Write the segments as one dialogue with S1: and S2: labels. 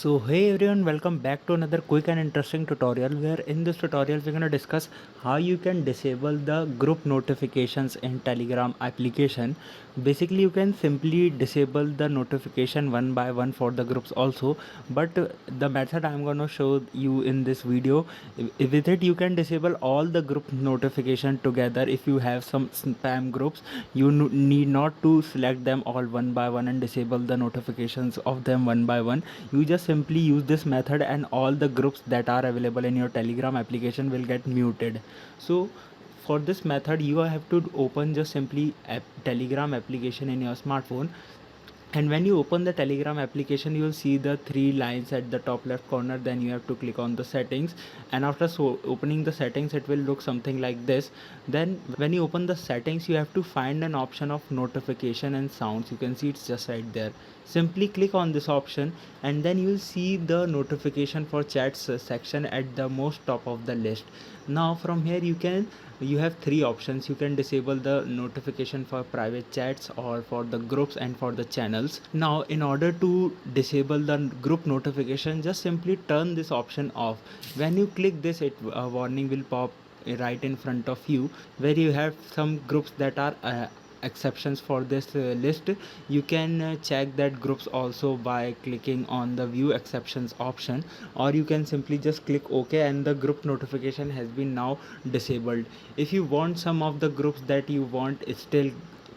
S1: So hey everyone, welcome back to another quick and interesting tutorial where in this tutorial we're going to discuss how you can disable the group notifications in Telegram application. Basically you can simply disable the notification one by one for the groups also, but the method I'm going to show you in this video, with it you can disable all the group notification together. If you have some spam groups, you need not to select them all one by one and disable the notifications of them one by one. You just simply use this method and all the groups that are available in your Telegram application will get muted. So for this method you have to open just simply Telegram application in your smartphone, and when you open the Telegram application you will see the three lines at the top left corner. Then you have to click on the settings, and after opening the settings it will look something like this. Then when you open the settings you have to find an option of notification and sounds. You can see it's just right there. Simply click on this option and then you will see the notification for chats section at the most top of the list. Now from here you have three options. You can disable the notification for private chats or for the groups and for the channels. Now in order to disable the group notification, just simply turn this option off. When you click this, a warning will pop right in front of you where you have some groups that are exceptions for this list. You can check that groups also by clicking on the view exceptions option, or you can simply just click OK and the group notification has been now disabled. If you want some of the groups that you want still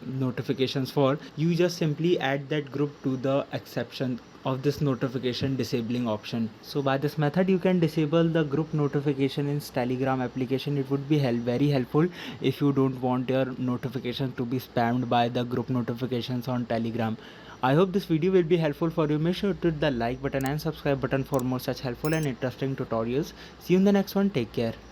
S1: notifications for, you just simply add that group to the exception of this notification disabling option. So by this method you can disable the group notification in Telegram application. It would be very helpful if you don't want your notifications to be spammed by the group notifications on Telegram. I hope this video will be helpful for you. Make sure to hit the like button and subscribe button for more such helpful and interesting tutorials. See you in the next one. Take care.